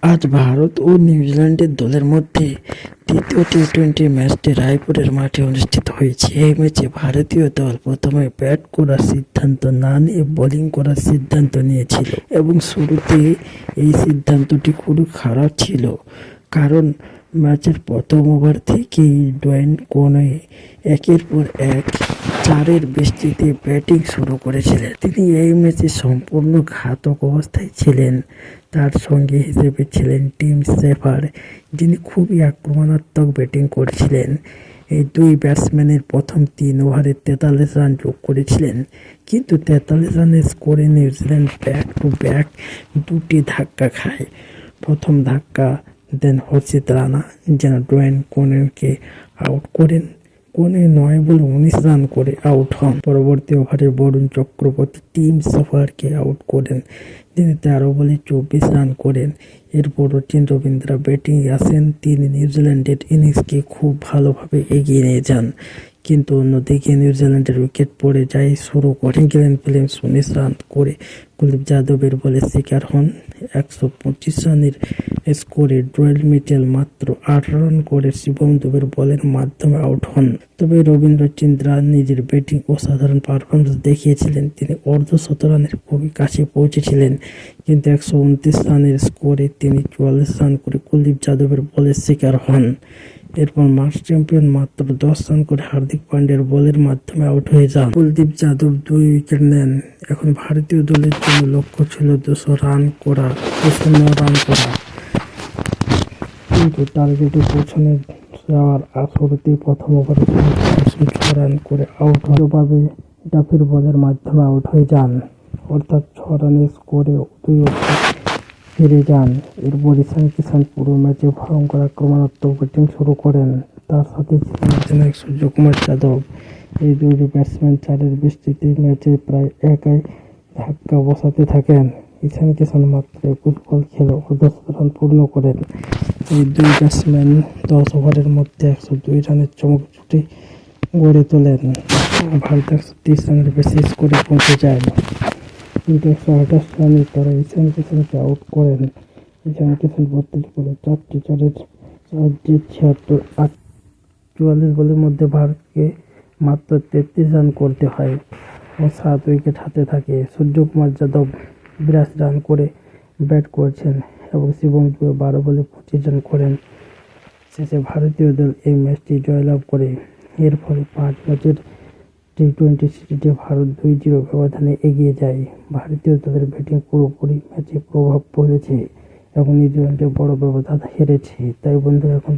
আজ ভারত ও নিউজিল্যান্ডের দলের মধ্যে তৃতীয় টি-টোয়েন্টি ম্যাচটি রায়পুরের মাঠে অনুষ্ঠিত হয়েছে। এই ম্যাচে ভারতীয় দল প্রথমে ব্যাট করার সিদ্ধান্ত না নিয়ে বোলিং করার সিদ্ধান্ত নিয়েছিল এবং শুরুতে এই সিদ্ধান্তটি খুবই খারাপ ছিল, কারণ ম্যাচের প্রথম ওভার থেকেই ডোয়েন কনওয়ে একের পর এক চারের বৃষ্টিতে ব্যাটিং শুরু করেছিলেন। তিনি এই ম্যাচে সম্পূর্ণ ঘাতক অবস্থায় ছিলেন। তার সঙ্গী হিসেবে ছিলেন টিম সেফার, যিনি খুবই আক্রমণাত্মক ব্যাটিং করছিলেন। এই দুই ব্যাটসম্যানের প্রথম 3 ওভারে 43 রান যোগ করেছিলেন, কিন্তু 43 রানের স্কোরে নিউজিল্যান্ড ব্যাক টু ব্যাক দুটি ধাক্কা খায়। প্রথম ধাক্কা দেন হর্ষিত রানা, যেন ডোয়েন কনওয়েকে আউট করেন। কনওয়ে 9 বলে 19 রান করে আউট হন। পরবর্তী ওভারে বরুণ চক্রবর্তী টিম সেফারকে আউট করেন, তিনি 13 বলে 24 রান করেন। এরপর রচিন রবীন্দ্র ব্যাটিংয়ে আসেন, তিনি নিউজিল্যান্ডের ইনিংসকে খুব ভালোভাবে এগিয়ে নিয়ে যান। কিন্তু অন্যদিকে নিউজিল্যান্ডের উইকেট পড়ে যায় শুরু করে। গ্লেন ফিলিপস 19 রান করে কুলদীপ যাদবের বলে শিকার হন। 125 রানের স্কোরে ড্রয়েল মিচেল মাত্র 8 রান করে শিবম দুবের বলের মাধ্যমে আউট হন। তবে রবীন্দ্র চন্দ্রা নিজের ব্যাটিং অসাধারণ পারফরমেন্স দেখিয়েছিলেন। তিনি অর্ধ-শতরানের খুবই কাছে পৌঁছেছিলেন, কিন্তু 129 রানের স্কোরে তিনি 44 রান করে কুলদীপ যাদবের বলের শিকার হন। এরপর মার্চ চ্যাম্পিয়ন মাত্র 10 রান করে হার্দিক পান্ডিয়ার বলের মাধ্যমে আউট হয়ে যান। কুলদীপ যাদব 2 উইকেট নেন। এখন ভারতীয় দলের জন্য লক্ষ্য ছিল 209 রান করা, কিন্তু টার্গেটে পৌঁছানো যাওয়ার শুরুতেই প্রথম ওভারে 6 রান করে আউট হয়। জবাবে ডাফির বলের মাধ্যমে আউট হয়ে যান, অর্থাৎ 6 রানের স্কোরে 2 উইকেট হেরে যান। এরপর ঈশান কিষান পুরো ম্যাচে ভয়ঙ্কর আক্রমণাত্মক ব্যাটিং শুরু করেন। তার সাথে ছিলেন অধিনায়ক সূর্যকুমার যাদব। এই দুই ব্যাটসম্যান চারের বৃষ্টিতে ম্যাচে প্রায় একাই ধাক্কা বসাতে থাকেন। ঈশান কিষান মাত্র 21 বল খেলে অর্ধ-শতরান পূর্ণ করেন। এই দুই ব্যাটসম্যান 10 ওভারের মধ্যে 102 রানের চমক জুটি গড়ে তোলেন। ভারত 130 রানের বেশি স্কোরে পৌঁছে যায়, কিন্তু 128 রানে তারা ঈশান কিষানকে আউট করেন। ঈশান কিষান 32 বলে 4টি চারের সাহায্যে 44 বলের মধ্যে ভারতকে মাত্র 33 রান করতে হয় ও 7 উইকেট হাতে থাকে। সূর্যকুমার যাদব 82 রান করে ব্যাট করছেন এবং শিবম দুবে 12 বলে 25 রান করেন। শেষে ভারতীয় দল এই ম্যাচটি জয়লাভ করে। এর ফলে 5 ম্যাচের টি-20 সিরিজে ভারত 2-0 ব্যবধানে এগিয়ে যায়। ভারতীয় দলের ব্যাটিং পুরোপুরি ম্যাচে প্রভাব পড়েছে এবং নিউজিল্যান্ডে বড় ব্যবধান হেরেছে। তাই বন্ধুরা, এখন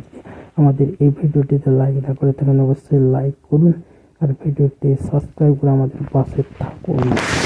আমাদের এই ভিডিওটিতে লাইক না করে থাকেন অবশ্যই লাইক করুন আর ভিডিওটি সাবস্ক্রাইব করে আমাদের পাশে থাকুন।